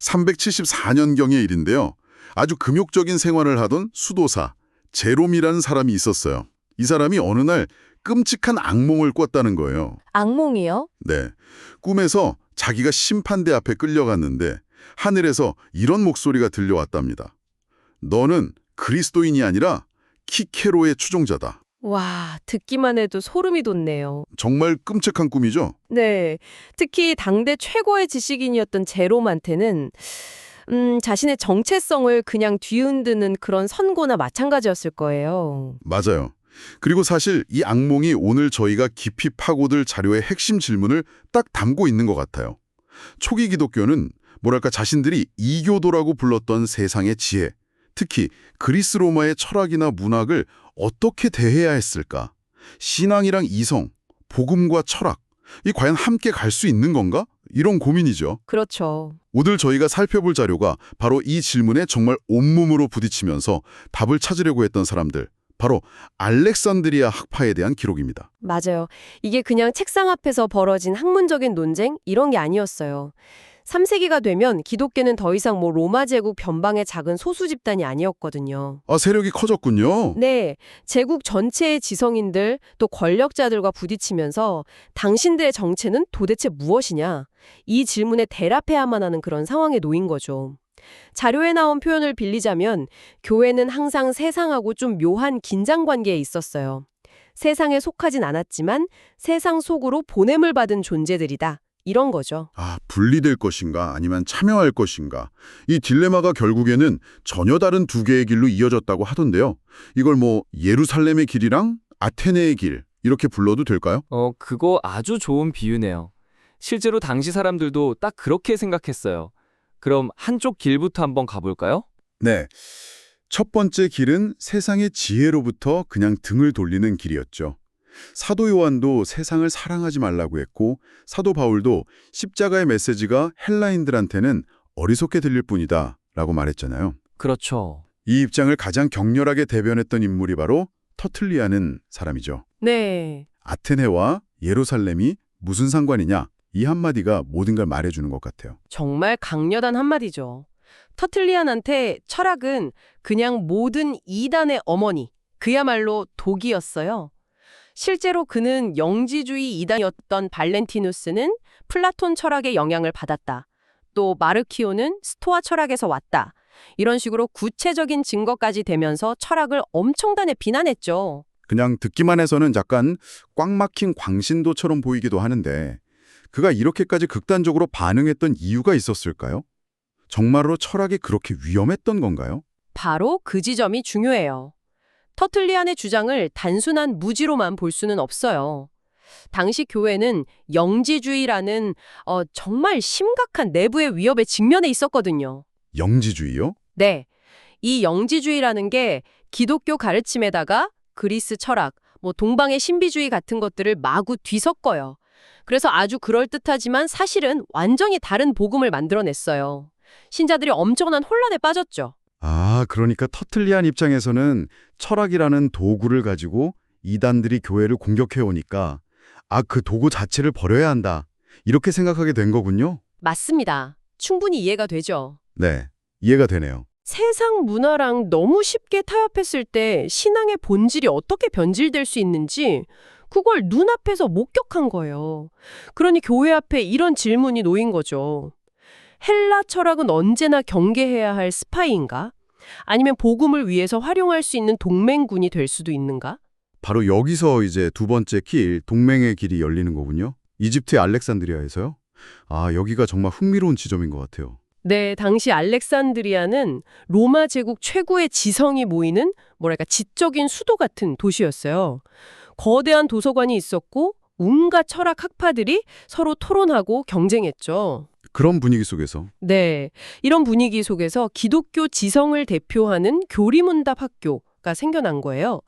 374년경의 일인데요. 아주 금욕적인 생활을 하던 수도사 제롬이라는 사람이 있었어요. 이 사람이 어느 날 끔찍한 악몽을 꿨다는 거예요. 악몽이요? 네. 꿈에서 자기가 심판대 앞에 끌려갔는데 하늘에서 이런 목소리가 들려왔답니다. 너는 그리스도인이 아니라 키케로의 추종자다. 와, 듣기만 해도 소름이 돋네요. 정말 끔찍한 꿈이죠? 네, 특히 당대 최고의 지식인이었던 제롬한테는 자신의 정체성을 그냥 뒤흔드는 그런 선고나 마찬가지였을 거예요. 맞아요. 그리고 사실 이 악몽이 오늘 저희가 깊이 파고들 자료의 핵심 질문을 딱 담고 있는 것 같아요. 초기 기독교는 뭐랄까 자신들이 이교도라고 불렀던 세상의 지혜, 특히 그리스 로마의 철학이나 문학을 어떻게 대해야 했을까? 신앙이랑 이성, 복음과 철학, 이 과연 함께 갈 수 있는 건가? 이런 고민이죠. 그렇죠. 오늘 저희가 살펴볼 자료가 바로 이 질문에 정말 온몸으로 부딪히면서 답을 찾으려고 했던 사람들, 바로 알렉산드리아 학파에 대한 기록입니다. 맞아요. 이게 그냥 책상 앞에서 벌어진 학문적인 논쟁 이런 게 아니었어요. 3세기가 되면 기독교는 더 이상 로마 제국 변방의 작은 소수 집단이 아니었거든요. 아, 세력이 커졌군요. 네, 제국 전체의 지성인들 또 권력자들과 부딪히면서 당신들의 정체는 도대체 무엇이냐? 이 질문에 대답해야만 하는 그런 상황에 놓인 거죠. 자료에 나온 표현을 빌리자면 교회는 항상 세상하고 좀 묘한 긴장 관계에 있었어요. 세상에 속하진 않았지만 세상 속으로 보냄을 받은 존재들이다. 이런 거죠. 아, 분리될 것인가 아니면 참여할 것인가. 이 딜레마가 결국에는 전혀 다른 두 개의 길로 이어졌다고 하던데요. 이걸 예루살렘의 길이랑 아테네의 길 이렇게 불러도 될까요? 그거 아주 좋은 비유네요. 실제로 당시 사람들도 딱 그렇게 생각했어요. 그럼 한쪽 길부터 한번 가볼까요? 네. 첫 번째 길은 세상의 지혜로부터 그냥 등을 돌리는 길이었죠. 사도 요한도 세상을 사랑하지 말라고 했고 사도 바울도 십자가의 메시지가 헬라인들한테는 어리석게 들릴 뿐이다 라고 말했잖아요. 그렇죠. 이 입장을 가장 격렬하게 대변했던 인물이 바로 터틀리아는 사람이죠. 네. 아테네와 예루살렘이 무슨 상관이냐? 이 한마디가 모든 걸 말해주는 것 같아요. 정말 강렬한 한마디죠. 터틀리안한테 철학은 그냥 모든 이단의 어머니, 그야말로 독이었어요. 실제로 그는 영지주의 이단이었던 발렌티누스는 플라톤 철학의 영향을 받았다. 또 마르키오는 스토아 철학에서 왔다. 이런 식으로 구체적인 증거까지 대면서 철학을 엄청나게 비난했죠. 그냥 듣기만 해서는 약간 꽉 막힌 광신도처럼 보이기도 하는데 그가 이렇게까지 극단적으로 반응했던 이유가 있었을까요? 정말로 철학이 그렇게 위험했던 건가요? 바로 그 지점이 중요해요. 터틀리안의 주장을 단순한 무지로만 볼 수는 없어요. 당시 교회는 영지주의라는 정말 심각한 내부의 위협에 직면해 있었거든요. 영지주의요? 네, 이 영지주의라는 게 기독교 가르침에다가 그리스 철학, 동방의 신비주의 같은 것들을 마구 뒤섞어요. 그래서 아주 그럴듯하지만 사실은 완전히 다른 복음을 만들어냈어요. 신자들이 엄청난 혼란에 빠졌죠. 아, 그러니까 터틀리안 입장에서는 철학이라는 도구를 가지고 이단들이 교회를 공격해오니까 그 도구 자체를 버려야 한다. 이렇게 생각하게 된 거군요. 맞습니다. 충분히 이해가 되죠. 네, 이해가 되네요. 세상 문화랑 너무 쉽게 타협했을 때 신앙의 본질이 어떻게 변질될 수 있는지 그걸 눈앞에서 목격한 거예요. 그러니 교회 앞에 이런 질문이 놓인 거죠. 헬라 철학은 언제나 경계해야 할 스파이인가? 아니면 복음을 위해서 활용할 수 있는 동맹군이 될 수도 있는가? 바로 여기서 이제 두 번째 길, 동맹의 길이 열리는 거군요. 이집트의 알렉산드리아에서요? 아, 여기가 정말 흥미로운 지점인 것 같아요. 네, 당시 알렉산드리아는 로마 제국 최고의 지성이 모이는 지적인 수도 같은 도시였어요. 거대한 도서관이 있었고 온갖 철학 학파들이 서로 토론하고 경쟁했죠. 그런 분위기 속에서 네, 이런 분위기 속에서 기독교 지성을 대표하는 교리문답 학교가 생겨난 거예요.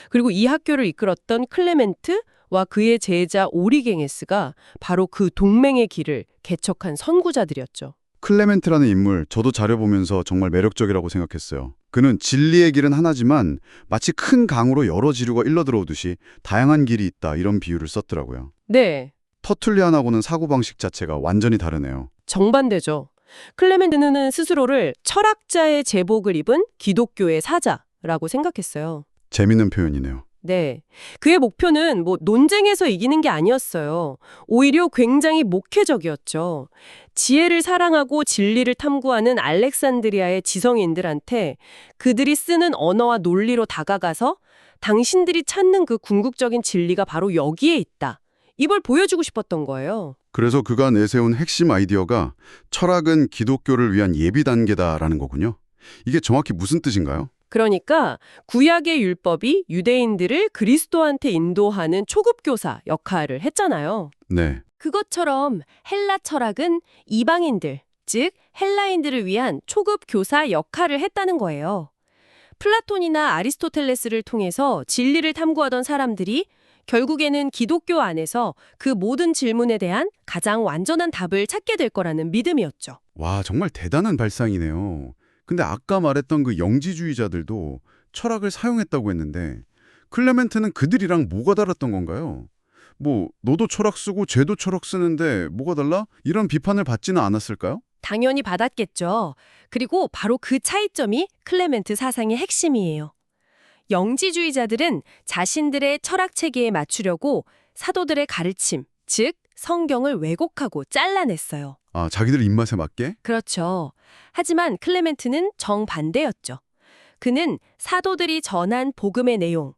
그리고 이 학교를 이끌었던 클레멘트와 그의 제자 오리게네스가 바로 그 동맹의 길을 개척한 선구자들이었죠. 클레멘트라는 인물, 저도 자료 보면서 정말 매력적이라고 생각했어요. 그는 진리의 길은 하나지만 마치 큰 강으로 여러 지류가 일러들어오듯이 다양한 길이 있다 이런 비유를 썼더라고요. 네, 터툴리안하고는 사고방식 자체가 완전히 다르네요. 정반대죠. 클레멘트는 스스로를 철학자의 제복을 입은 기독교의 사자라고 생각했어요. 재밌는 표현이네요. 네. 그의 목표는 논쟁에서 이기는 게 아니었어요. 오히려 굉장히 목회적이었죠. 지혜를 사랑하고 진리를 탐구하는 알렉산드리아의 지성인들한테 그들이 쓰는 언어와 논리로 다가가서 당신들이 찾는 그 궁극적인 진리가 바로 여기에 있다. 이걸 보여주고 싶었던 거예요. 그래서 그가 내세운 핵심 아이디어가 철학은 기독교를 위한 예비 단계다라는 거군요. 이게 정확히 무슨 뜻인가요? 그러니까 구약의 율법이 유대인들을 그리스도한테 인도하는 초급교사 역할을 했잖아요. 네. 그것처럼 헬라 철학은 이방인들, 즉 헬라인들을 위한 초급 교사 역할을 했다는 거예요. 플라톤이나 아리스토텔레스를 통해서 진리를 탐구하던 사람들이 결국에는 기독교 안에서 그 모든 질문에 대한 가장 완전한 답을 찾게 될 거라는 믿음이었죠. 와, 정말 대단한 발상이네요. 근데 아까 말했던 그 영지주의자들도 철학을 사용했다고 했는데 클레멘트는 그들이랑 뭐가 달랐던 건가요? 너도 철학 쓰고 쟤도 철학 쓰는데 뭐가 달라? 이런 비판을 받지는 않았을까요? 당연히 받았겠죠. 그리고 바로 그 차이점이 클레멘트 사상의 핵심이에요. 영지주의자들은 자신들의 철학 체계에 맞추려고 사도들의 가르침, 즉 성경을 왜곡하고 잘라냈어요. 아, 자기들 입맛에 맞게? 그렇죠. 하지만 클레멘트는 정반대였죠. 그는 사도들이 전한 복음의 내용,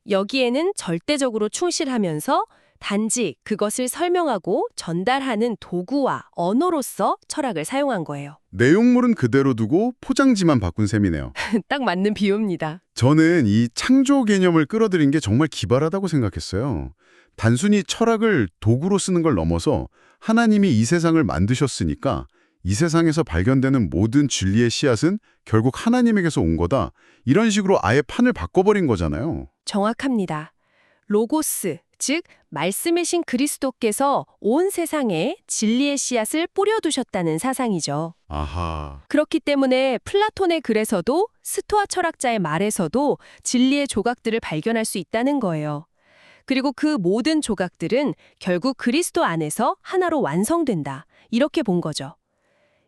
여기에는 절대적으로 충실하면서 단지 그것을 설명하고 전달하는 도구와 언어로서 철학을 사용한 거예요. 내용물은 그대로 두고 포장지만 바꾼 셈이네요. 딱 맞는 비유입니다. 저는 이 창조 개념을 끌어들인 게 정말 기발하다고 생각했어요. 단순히 철학을 도구로 쓰는 걸 넘어서 하나님이 이 세상을 만드셨으니까 이 세상에서 발견되는 모든 진리의 씨앗은 결국 하나님에게서 온 거다. 이런 식으로 아예 판을 바꿔버린 거잖아요. 정확합니다. 로고스, 즉 말씀이신 그리스도께서 온 세상에 진리의 씨앗을 뿌려두셨다는 사상이죠. 아하. 그렇기 때문에 플라톤의 글에서도 스토아 철학자의 말에서도 진리의 조각들을 발견할 수 있다는 거예요. 그리고 그 모든 조각들은 결국 그리스도 안에서 하나로 완성된다. 이렇게 본 거죠.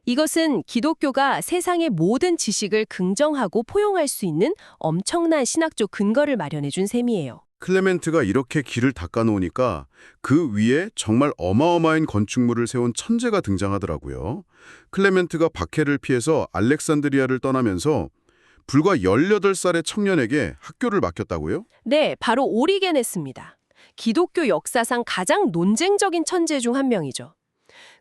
이것은 기독교가 세상의 모든 지식을 긍정하고 포용할 수 있는 엄청난 신학적 근거를 마련해 준 셈이에요. 클레멘트가 이렇게 길을 닦아놓으니까 그 위에 정말 어마어마한 건축물을 세운 천재가 등장하더라고요. 클레멘트가 박해를 피해서 알렉산드리아를 떠나면서 불과 18살의 청년에게 학교를 맡겼다고요? 네, 바로 오리게네스입니다. 기독교 역사상 가장 논쟁적인 천재 중 한 명이죠.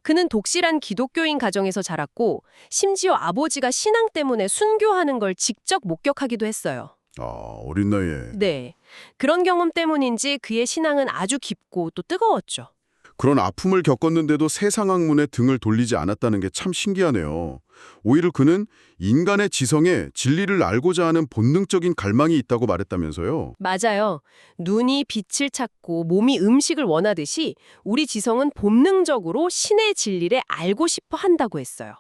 그는 독실한 기독교인 가정에서 자랐고 심지어 아버지가 신앙 때문에 순교하는 걸 직접 목격하기도 했어요. 아, 어린 나이에. 네, 그런 경험 때문인지 그의 신앙은 아주 깊고 또 뜨거웠죠. 그런 아픔을 겪었는데도 세상 학문에 등을 돌리지 않았다는 게 참 신기하네요. 오히려 그는 인간의 지성에 진리를 알고자 하는 본능적인 갈망이 있다고 말했다면서요. 맞아요. 눈이 빛을 찾고 몸이 음식을 원하듯이 우리 지성은 본능적으로 신의 진리를 알고 싶어 한다고 했어요.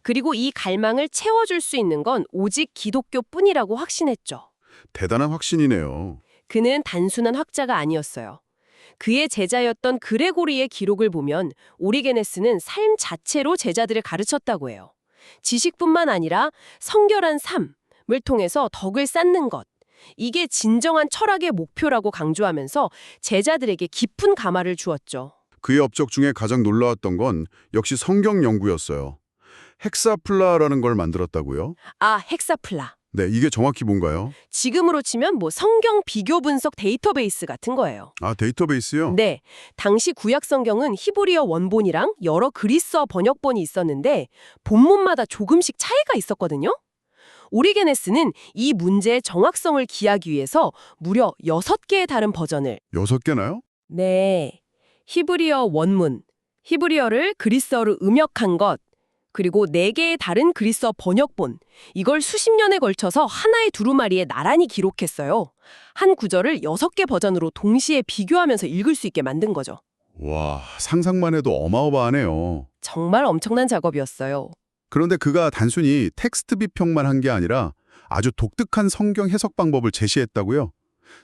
그리고 이 갈망을 채워줄 수 있는 건 오직 기독교뿐이라고 확신했죠. 대단한 확신이네요. 그는 단순한 학자가 아니었어요. 그의 제자였던 그레고리의 기록을 보면 오리게네스는 삶 자체로 제자들을 가르쳤다고 해요. 지식뿐만 아니라 성결한 삶을 통해서 덕을 쌓는 것. 이게 진정한 철학의 목표라고 강조하면서 제자들에게 깊은 감화를 주었죠. 그의 업적 중에 가장 놀라웠던 건 역시 성경 연구였어요. 헥사플라라는 걸 만들었다고요? 아, 헥사플라. 네, 이게 정확히 뭔가요? 지금으로 치면 성경 비교 분석 데이터베이스 같은 거예요. 아, 데이터베이스요? 네, 당시 구약 성경은 히브리어 원본이랑 여러 그리스어 번역본이 있었는데 본문마다 조금씩 차이가 있었거든요. 오리게네스는 이 문제의 정확성을 기하기 위해서 무려 6개의 다른 버전을 6개나요? 네, 히브리어 원문, 히브리어를 그리스어로 음역한 것, 그리고 4개의 다른 그리스어 번역본, 이걸 수십 년에 걸쳐서 하나의 두루마리에 나란히 기록했어요. 한 구절을 6개 버전으로 동시에 비교하면서 읽을 수 있게 만든 거죠. 와, 상상만 해도 어마어마하네요. 정말 엄청난 작업이었어요. 그런데 그가 단순히 텍스트 비평만 한 게 아니라 아주 독특한 성경 해석 방법을 제시했다고요?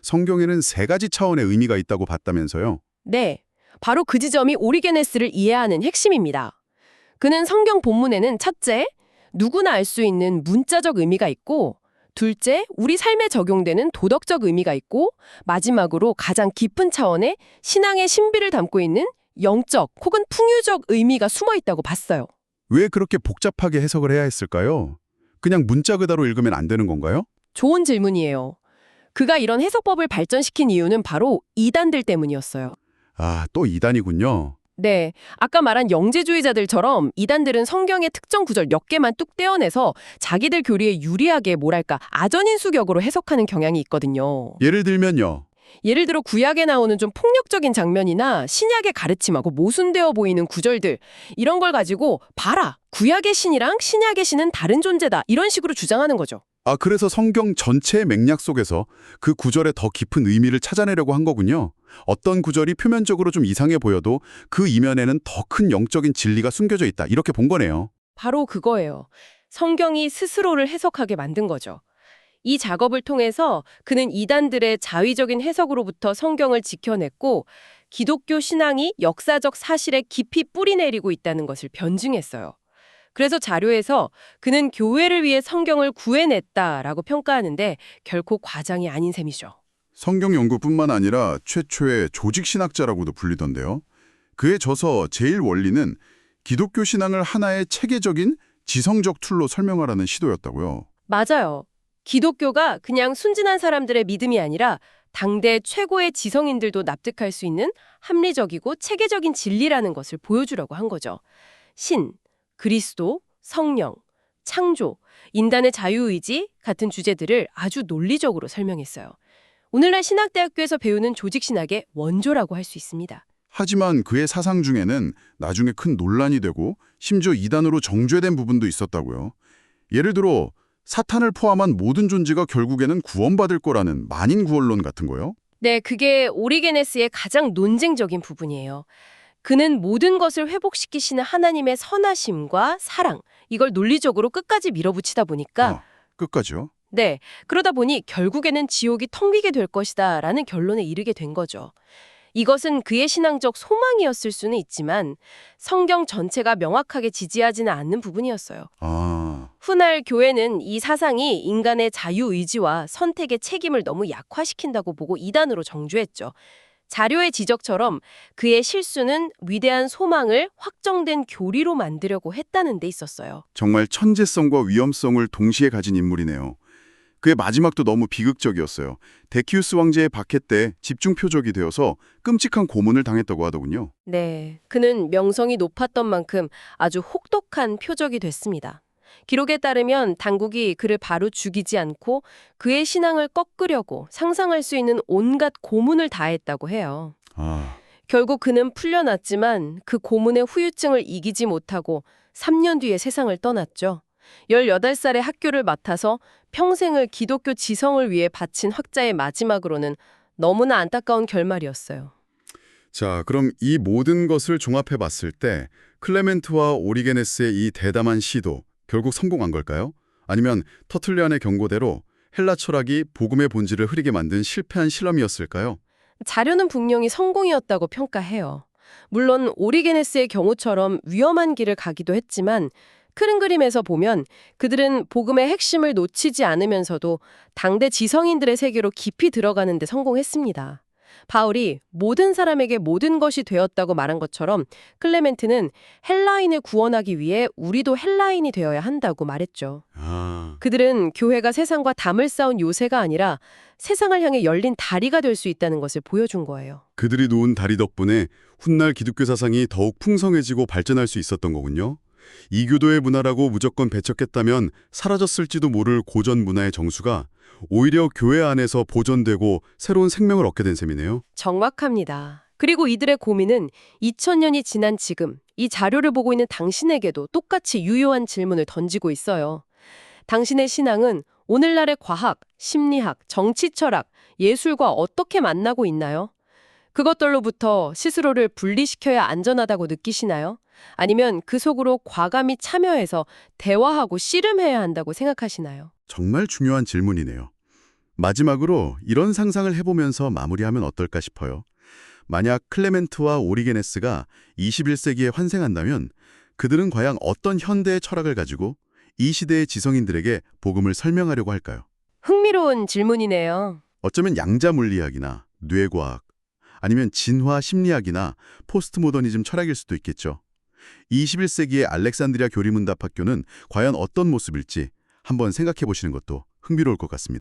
성경에는 3가지 차원의 의미가 있다고 봤다면서요? 네, 바로 그 지점이 오리게네스를 이해하는 핵심입니다. 그는 성경 본문에는 첫째, 누구나 알 수 있는 문자적 의미가 있고, 둘째, 우리 삶에 적용되는 도덕적 의미가 있고, 마지막으로 가장 깊은 차원의 신앙의 신비를 담고 있는 영적 혹은 풍유적 의미가 숨어 있다고 봤어요. 왜 그렇게 복잡하게 해석을 해야 했을까요? 그냥 문자 그대로 읽으면 안 되는 건가요? 좋은 질문이에요. 그가 이런 해석법을 발전시킨 이유는 바로 이단들 때문이었어요. 아, 또 이단이군요. 네, 아까 말한 영재주의자들처럼 이단들은 성경의 특정 구절 몇 개만 뚝 떼어내서 자기들 교리에 유리하게 뭐랄까 아전인수격으로 해석하는 경향이 있거든요. 예를 들면요. 예를 들어 구약에 나오는 좀 폭력적인 장면이나 신약의 가르침하고 모순되어 보이는 구절들 이런 걸 가지고 봐라, 구약의 신이랑 신약의 신은 다른 존재다 이런 식으로 주장하는 거죠. 아, 그래서 성경 전체의 맥락 속에서 그 구절의 더 깊은 의미를 찾아내려고 한 거군요. 어떤 구절이 표면적으로 좀 이상해 보여도 그 이면에는 더 큰 영적인 진리가 숨겨져 있다. 이렇게 본 거네요. 바로 그거예요. 성경이 스스로를 해석하게 만든 거죠. 이 작업을 통해서 그는 이단들의 자의적인 해석으로부터 성경을 지켜냈고 기독교 신앙이 역사적 사실에 깊이 뿌리내리고 있다는 것을 변증했어요. 그래서 자료에서 그는 교회를 위해 성경을 구해냈다라고 평가하는데 결코 과장이 아닌 셈이죠. 성경 연구뿐만 아니라 최초의 조직 신학자라고도 불리던데요. 그의 저서 제일 원리는 기독교 신앙을 하나의 체계적인 지성적 툴로 설명하라는 시도였다고요. 맞아요. 기독교가 그냥 순진한 사람들의 믿음이 아니라 당대 최고의 지성인들도 납득할 수 있는 합리적이고 체계적인 진리라는 것을 보여주려고 한 거죠. 신, 그리스도, 성령, 창조, 인간의 자유의지 같은 주제들을 아주 논리적으로 설명했어요. 오늘날 신학대학교에서 배우는 조직신학의 원조라고 할 수 있습니다. 하지만 그의 사상 중에는 나중에 큰 논란이 되고 심지어 이단으로 정죄된 부분도 있었다고요. 예를 들어 사탄을 포함한 모든 존재가 결국에는 구원받을 거라는 만인 구원론 같은 거요. 네, 그게 오리게네스의 가장 논쟁적인 부분이에요. 그는 모든 것을 회복시키시는 하나님의 선하심과 사랑, 이걸 논리적으로 끝까지 밀어붙이다 보니까 끝까지요? 네, 그러다 보니 결국에는 지옥이 텅 비게 될 것이다 라는 결론에 이르게 된 거죠. 이것은 그의 신앙적 소망이었을 수는 있지만 성경 전체가 명확하게 지지하지는 않는 부분이었어요. 아, 훗날 교회는 이 사상이 인간의 자유의지와 선택의 책임을 너무 약화시킨다고 보고 이단으로 정죄했죠. 자료의 지적처럼 그의 실수는 위대한 소망을 확정된 교리로 만들려고 했다는 데 있었어요. 정말 천재성과 위험성을 동시에 가진 인물이네요. 그의 마지막도 너무 비극적이었어요. 데키우스 왕제의 박해 때 집중 표적이 되어서 끔찍한 고문을 당했다고 하더군요. 네, 그는 명성이 높았던 만큼 아주 혹독한 표적이 됐습니다. 기록에 따르면 당국이 그를 바로 죽이지 않고 그의 신앙을 꺾으려고 상상할 수 있는 온갖 고문을 다했다고 해요. 아, 결국 그는 풀려났지만 그 고문의 후유증을 이기지 못하고 3년 뒤에 세상을 떠났죠. 18살에 학교를 맡아서 평생을 기독교 지성을 위해 바친 학자의 마지막으로는 너무나 안타까운 결말이었어요. 자, 그럼 이 모든 것을 종합해 봤을 때 클레멘트와 오리게네스의 이 대담한 시도 결국 성공한 걸까요? 아니면 터툴리안의 경고대로 헬라 철학이 복음의 본질을 흐리게 만든 실패한 실험이었을까요? 자료는 분명히 성공이었다고 평가해요. 물론 오리게네스의 경우처럼 위험한 길을 가기도 했지만 큰 그림에서 보면 그들은 복음의 핵심을 놓치지 않으면서도 당대 지성인들의 세계로 깊이 들어가는 데 성공했습니다. 바울이 모든 사람에게 모든 것이 되었다고 말한 것처럼 클레멘트는 헬라인을 구원하기 위해 우리도 헬라인이 되어야 한다고 말했죠. 아, 그들은 교회가 세상과 담을 쌓은 요새가 아니라 세상을 향해 열린 다리가 될 수 있다는 것을 보여준 거예요. 그들이 놓은 다리 덕분에 훗날 기독교 사상이 더욱 풍성해지고 발전할 수 있었던 거군요. 이교도의 문화라고 무조건 배척했다면 사라졌을지도 모를 고전 문화의 정수가 오히려 교회 안에서 보존되고 새로운 생명을 얻게 된 셈이네요. 정확합니다. 그리고 이들의 고민은 2000년이 지난 지금 이 자료를 보고 있는 당신에게도 똑같이 유효한 질문을 던지고 있어요. 당신의 신앙은 오늘날의 과학, 심리학, 정치 철학, 예술과 어떻게 만나고 있나요? 그것들로부터 스스로를 분리시켜야 안전하다고 느끼시나요? 아니면 그 속으로 과감히 참여해서 대화하고 씨름해야 한다고 생각하시나요? 정말 중요한 질문이네요. 마지막으로 이런 상상을 해보면서 마무리하면 어떨까 싶어요. 만약 클레멘트와 오리게네스가 21세기에 환생한다면 그들은 과연 어떤 현대의 철학을 가지고 이 시대의 지성인들에게 복음을 설명하려고 할까요? 흥미로운 질문이네요. 어쩌면 양자 물리학이나 뇌과학, 아니면 진화 심리학이나 포스트모더니즘 철학일 수도 있겠죠. 21세기의 알렉산드리아 교리문답학교는 과연 어떤 모습일지 한번 생각해 보시는 것도 흥미로울 것 같습니다.